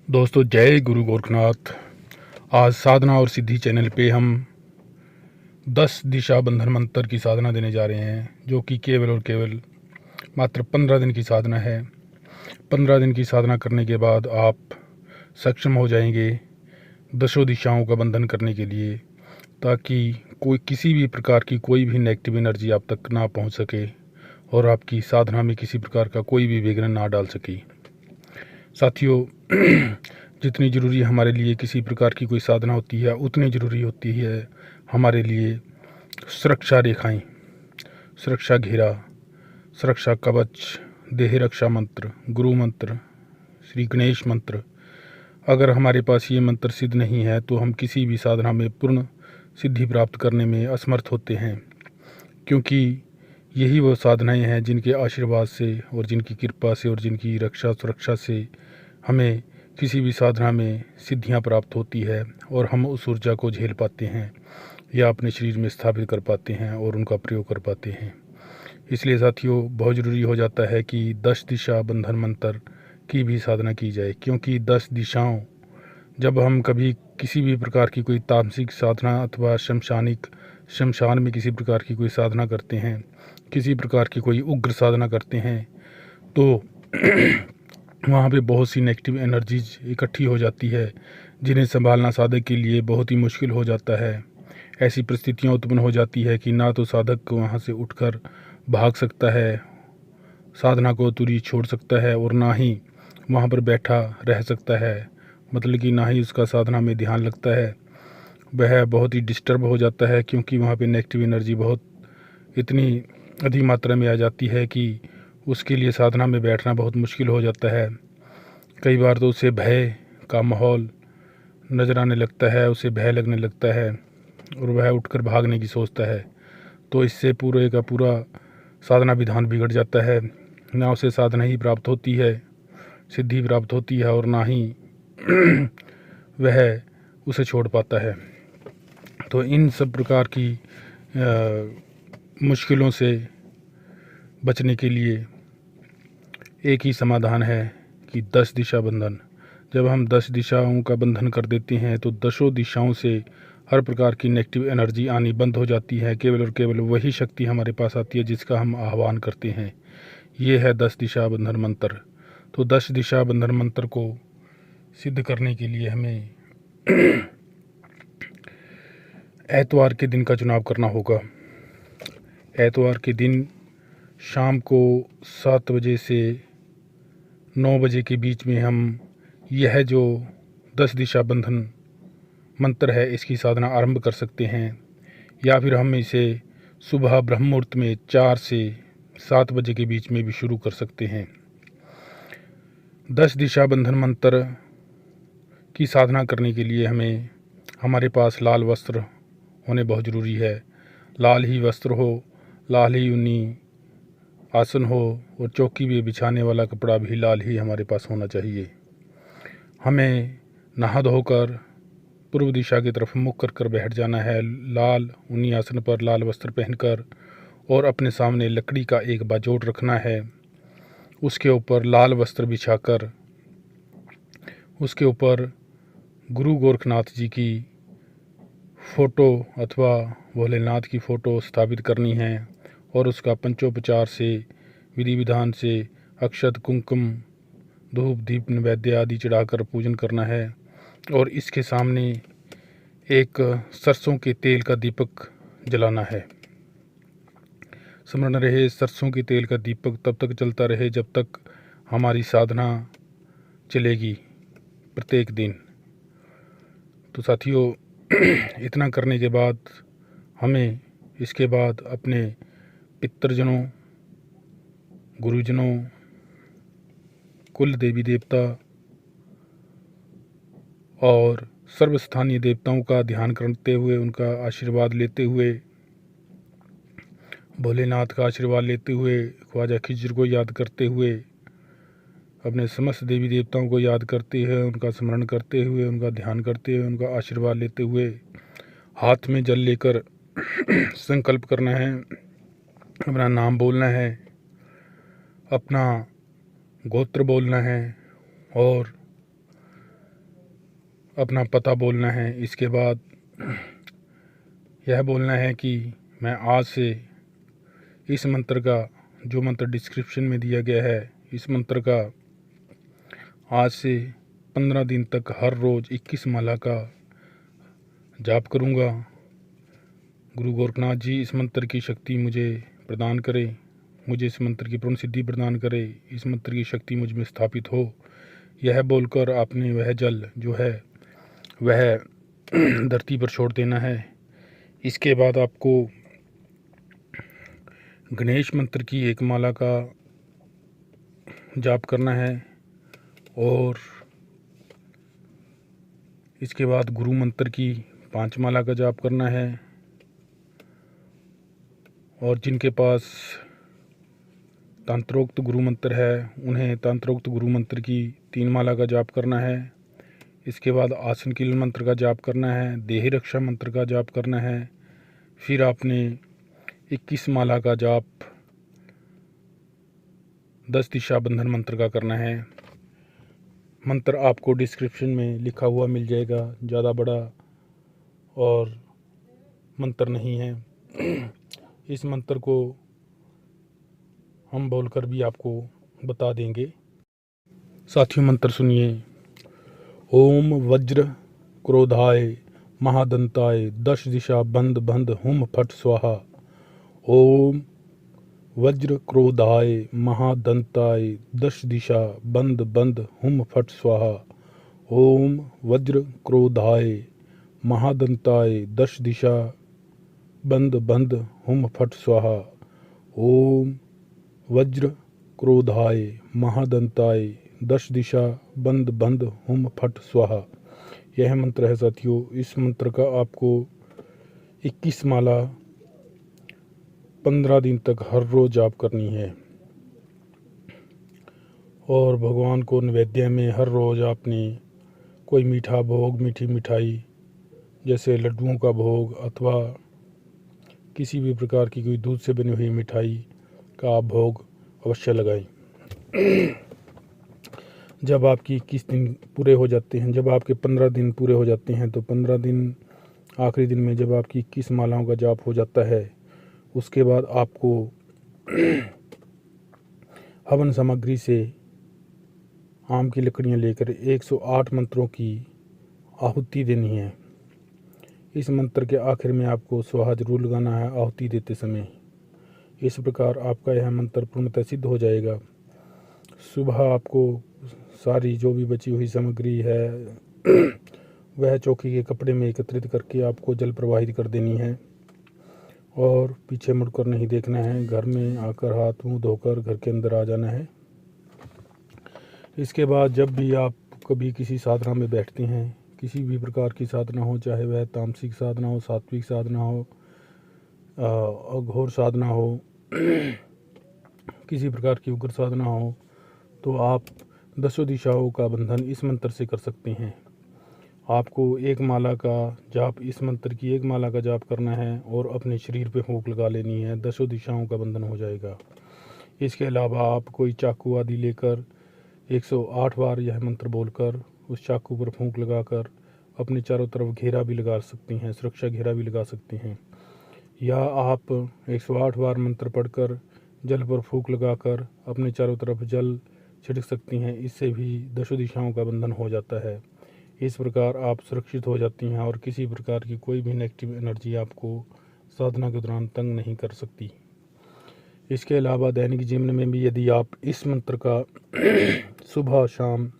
दोस्तों, जय गुरु गोरखनाथ। आज साधना और सिद्धि चैनल पे हम 10 दिशा बंधन मंत्र की साधना देने जा रहे हैं, जो कि केवल और केवल मात्र 15 दिन की साधना है। 15 दिन की साधना करने के बाद आप सक्षम हो जाएंगे दशों दिशाओं का बंधन करने के लिए, ताकि कोई किसी भी प्रकार की कोई भी नेगेटिव एनर्जी आप तक ना पहुंच सके और आपकी साधना में किसी प्रकार का कोई भी विघ्न ना डाल सके। साथियों, जितनी ज़रूरी हमारे लिए किसी प्रकार की कोई साधना होती है, उतनी ज़रूरी होती है हमारे लिए सुरक्षा रेखाएं, सुरक्षा घेरा, सुरक्षा कवच, देह रक्षा मंत्र, गुरु मंत्र, श्री गणेश मंत्र। अगर हमारे पास ये मंत्र सिद्ध नहीं है तो हम किसी भी साधना में पूर्ण सिद्धि प्राप्त करने में असमर्थ होते हैं, क्योंकि यही वो साधनाएं हैं जिनके आशीर्वाद से और जिनकी कृपा से और जिनकी रक्षा सुरक्षा से हमें किसी भी साधना में सिद्धियां प्राप्त होती है और हम उस ऊर्जा को झेल पाते हैं या अपने शरीर में स्थापित कर पाते हैं और उनका प्रयोग कर पाते हैं। इसलिए साथियों, बहुत ज़रूरी हो जाता है कि 10 दिशा बंधन मंत्र की भी साधना की जाए, क्योंकि 10 दिशाओं, जब हम कभी किसी भी प्रकार की कोई तामसिक साधना अथवा शमशान में किसी प्रकार की कोई साधना करते हैं, किसी प्रकार की कोई उग्र साधना करते हैं, तो वहाँ पे बहुत सी नेगेटिव एनर्जीज इकट्ठी हो जाती है, जिन्हें संभालना साधक के लिए बहुत ही मुश्किल हो जाता है। ऐसी परिस्थितियाँ उत्पन्न हो जाती है कि ना तो साधक वहाँ से उठकर भाग सकता है, साधना को तुरी छोड़ सकता है, और ना ही वहाँ पर बैठा रह सकता है, मतलब कि ना ही उसका साधना में ध्यान लगता है। वह बहुत ही डिस्टर्ब हो जाता है, क्योंकि वहाँ पे नेगेटिव एनर्जी बहुत इतनी अधिक मात्रा में आ जाती है कि उसके लिए साधना में बैठना बहुत मुश्किल हो जाता है। कई बार तो उसे भय का माहौल नज़र आने लगता है, उसे भय लगने लगता है और वह उठकर भागने की सोचता है। तो इससे पूरे का पूरा साधना विधान बिगड़ जाता है। ना उसे साधना ही प्राप्त होती है, सिद्धि प्राप्त होती है, और ना ही वह उसे छोड़ पाता है। तो इन सब प्रकार की मुश्किलों से बचने के लिए एक ही समाधान है कि 10 दिशा बंधन। जब हम 10 दिशाओं का बंधन कर देते हैं तो दसों दिशाओं से हर प्रकार की नेगेटिव एनर्जी आनी बंद हो जाती है। केवल और केवल वही शक्ति हमारे पास आती है जिसका हम आह्वान करते हैं। ये है 10 दिशा बंधन मंत्र। तो 10 दिशा बंधन मंत्र को सिद्ध करने के लिए हमें एतवार के दिन का चुनाव करना होगा। एतवार के दिन शाम को 7 बजे से 9 बजे के बीच में हम यह जो 10 दिशा बंधन मंत्र है, इसकी साधना आरंभ कर सकते हैं, या फिर हम इसे सुबह ब्रह्म मुहूर्त में 4 से 7 बजे के बीच में भी शुरू कर सकते हैं। 10 दिशा बंधन मंत्र की साधना करने के लिए हमें हमारे पास लाल वस्त्र होने बहुत ज़रूरी है। लाल ही वस्त्र हो, लाल ही ऊनी आसन हो, और चौकी भी बिछाने वाला कपड़ा भी लाल ही हमारे पास होना चाहिए। हमें नहा धोकर पूर्व दिशा की तरफ मुख कर कर बैठ जाना है, लाल ऊनी आसन पर लाल वस्त्र पहनकर, और अपने सामने लकड़ी का एक बाजोट रखना है। उसके ऊपर लाल वस्त्र बिछाकर उसके ऊपर गुरु गोरखनाथ जी की फ़ोटो अथवा भोलेनाथ की फ़ोटो स्थापित करनी है, और उसका पंचोपचार से विधि विधान से अक्षत कुंकुम धूप दीप नैवेद्य आदि चढ़ाकर पूजन करना है। और इसके सामने एक सरसों के तेल का दीपक जलाना है। स्मरण रहे, सरसों के तेल का दीपक तब तक जलता रहे जब तक हमारी साधना चलेगी, प्रत्येक दिन। तो साथियों, इतना करने के बाद हमें इसके बाद अपने पितृजनों, गुरुजनों, कुल देवी देवता और सर्वस्थानीय देवताओं का ध्यान करते हुए, उनका आशीर्वाद लेते हुए, भोलेनाथ का आशीर्वाद लेते हुए, ख्वाजा खिज्र को याद करते हुए, अपने समस्त देवी देवताओं को याद करते हुए, उनका स्मरण करते हुए, उनका ध्यान करते हुए, उनका आशीर्वाद लेते हुए, हाथ में जल लेकर संकल्प करना है, अपना नाम बोलना है, अपना गोत्र बोलना है, और अपना पता बोलना है। इसके बाद यह बोलना है कि मैं आज से इस मंत्र का, जो मंत्र डिस्क्रिप्शन में दिया गया है, इस मंत्र का आज से 15 दिन तक हर रोज़ 21 माला का जाप करूँगा। गुरु गोरखनाथ जी इस मंत्र की शक्ति मुझे प्रदान करें, मुझे इस मंत्र की पूर्ण सिद्धि प्रदान करें, इस मंत्र की शक्ति मुझ में स्थापित हो। यह बोलकर आपने वह जल जो है वह धरती पर छोड़ देना है। इसके बाद आपको गणेश मंत्र की 1 माला का जाप करना है और इसके बाद गुरु मंत्र की 5 माला का जाप करना है। और जिनके पास तंत्रोक्त गुरु मंत्र है उन्हें तंत्रोक्त गुरु मंत्र की 3 माला का जाप करना है। इसके बाद आसन कील मंत्र का जाप करना है, देह रक्षा मंत्र का जाप करना है। फिर आपने 21 माला का जाप 10 दिशा बंधन मंत्र का करना है। मंत्र आपको डिस्क्रिप्शन में लिखा हुआ मिल जाएगा, ज़्यादा बड़ा और मंत्र नहीं है। इस मंत्र को हम बोलकर भी आपको बता देंगे। साथियों मंत्र सुनिए। ओम वज्र क्रोधाय महादंताय 10 दिशा बंद बंद हुम फट स्वाहा। ओम वज्र क्रोधाय महादंताय 10 दिशा बंद बंद हुम फट स्वाहा। ओम वज्र क्रोधाय महादंताय 10 दिशा बंद बंद हुम फट स्वाहा। ओम वज्र क्रोधाय महादंताय 10 दिशा बंद बंद हुम फट स्वाहा। यह मंत्र है साथियों। इस मंत्र का आपको 21 माला 15 दिन तक हर रोज़ जाप करनी है। और भगवान को नैवेद्य में हर रोज़ आपने कोई मीठा भोग, मीठी मिठाई जैसे लड्डुओं का भोग अथवा किसी भी प्रकार की कोई दूध से बनी हुई मिठाई का आप भोग अवश्य लगाएं। जब आपकी 21 दिन पूरे हो जाते हैं, जब आपके 15 दिन पूरे हो जाते हैं, तो 15 दिन आखिरी दिन में जब आपकी 21 मालाओं का जाप हो जाता है, उसके बाद आपको हवन सामग्री से आम की लकड़ियां लेकर 108 मंत्रों की आहुति देनी है। इस मंत्र के आखिर में आपको स्वाहा जरूर लगाना है आहुति देते समय। इस प्रकार आपका यह मंत्र पूर्णतः सिद्ध हो जाएगा। सुबह आपको सारी जो भी बची हुई सामग्री है वह चौकी के कपड़े में एकत्रित करके आपको जल प्रवाहित कर देनी है और पीछे मुड़कर नहीं देखना है। घर में आकर हाथ मुंह धोकर घर के अंदर आ जाना है। इसके बाद जब भी आप कभी किसी साधना में बैठते हैं, किसी भी प्रकार की साधना हो, चाहे वह तामसिक साधना हो, सात्विक साधना हो, अघोर साधना हो, किसी प्रकार की उग्र साधना हो, तो आप 10 दिशाओं का बंधन इस मंत्र से कर सकते हैं। आपको 1 माला का जाप, इस मंत्र की 1 माला का जाप करना है और अपने शरीर पे फूंक लगा लेनी है। 10 दिशाओं का बंधन हो जाएगा। इसके अलावा आप कोई चाकू आदि लेकर 108 बार यह मंत्र बोलकर उस चाकू पर फूंक लगाकर अपने चारों तरफ घेरा भी लगा सकते हैं, सुरक्षा घेरा भी लगा सकते हैं। या आप 108 बार मंत्र पढ़कर जल पर फूंक लगाकर अपने चारों तरफ जल छिड़क सकती हैं। इससे भी 10 दिशाओं का बंधन हो जाता है। इस प्रकार आप सुरक्षित हो जाती हैं और किसी प्रकार की कोई भी नेगेटिव एनर्जी आपको साधना के दौरान तंग नहीं कर सकती। इसके अलावा दैनिक जीवन में भी यदि आप इस मंत्र का सुबह शाम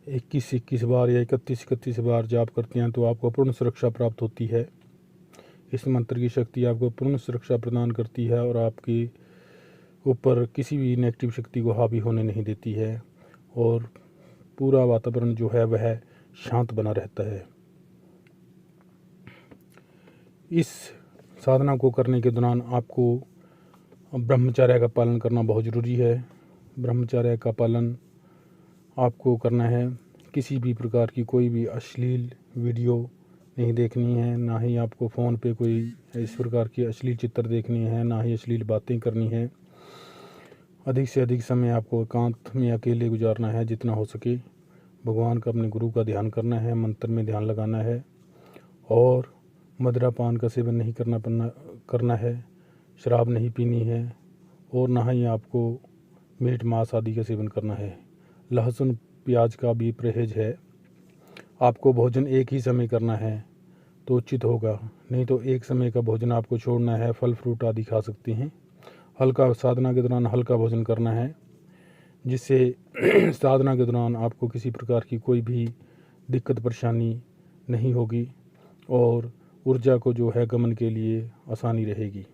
21 बार या 31 बार जाप करते हैं तो आपको पूर्ण सुरक्षा प्राप्त होती है। इस मंत्र की शक्ति आपको पूर्ण सुरक्षा प्रदान करती है और आपके ऊपर किसी भी नेगेटिव शक्ति को हावी होने नहीं देती है और पूरा वातावरण जो है वह शांत बना रहता है। इस साधना को करने के दौरान आपको ब्रह्मचर्य का पालन करना बहुत ज़रूरी है। ब्रह्मचर्य का पालन आपको करना है। किसी भी प्रकार की कोई भी अश्लील वीडियो नहीं देखनी है, ना ही आपको फ़ोन पे कोई इस प्रकार की अश्लील चित्र देखनी है, ना ही अश्लील बातें करनी है। अधिक से अधिक समय आपको एकांत में अकेले गुजारना है जितना हो सके। भगवान का, अपने गुरु का ध्यान करना है, मंत्र में ध्यान लगाना है और मदिरापान का सेवन नहीं करना है, शराब नहीं पीनी है और ना ही आपको मीट मांस आदि का सेवन करना है। लहसुन प्याज का भी परहेज है। आपको भोजन एक ही समय करना है तो उचित होगा, नहीं तो एक समय का भोजन आपको छोड़ना है। फल फ्रूट आदि खा सकते हैं। हल्का साधना के दौरान हल्का भोजन करना है, जिससे साधना के दौरान आपको किसी प्रकार की कोई भी दिक्कत परेशानी नहीं होगी और ऊर्जा को जो है गमन के लिए आसानी रहेगी।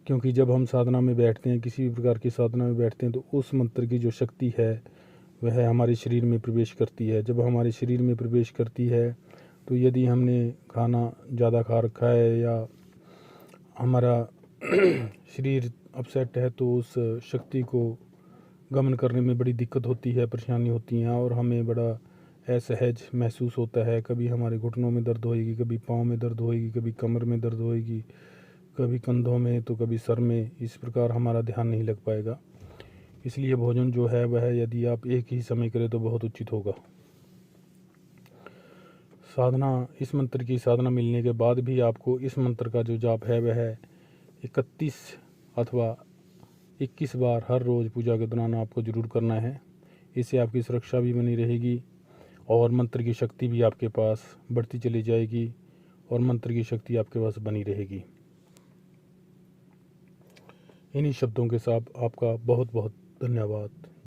क्योंकि जब हम साधना में बैठते हैं, किसी भी प्रकार की साधना में बैठते हैं, तो उस मंत्र की जो शक्ति है वह हमारे शरीर में प्रवेश करती है। जब हमारे शरीर में प्रवेश करती है तो यदि हमने खाना ज़्यादा खा रखा है या हमारा शरीर अपसेट है तो उस शक्ति को गमन करने में बड़ी दिक्कत होती है, परेशानी होती है और हमें बड़ा असहज महसूस होता है। कभी हमारे घुटनों में दर्द होएगी, कभी पाँव में दर्द होएगी, कभी कमर में दर्द होएगी, कभी कंधों में तो कभी सर में। इस प्रकार हमारा ध्यान नहीं लग पाएगा। इसलिए भोजन जो है वह यदि आप एक ही समय करें तो बहुत उचित होगा। साधना, इस मंत्र की साधना मिलने के बाद भी आपको इस मंत्र का जो जाप है वह 31 अथवा 21 बार हर रोज़ पूजा के दौरान आपको ज़रूर करना है। इससे आपकी सुरक्षा भी बनी रहेगी और मंत्र की शक्ति भी आपके पास बढ़ती चली जाएगी और मंत्र की शक्ति आपके पास बनी रहेगी। इन्हीं शब्दों के साथ आपका बहुत बहुत धन्यवाद।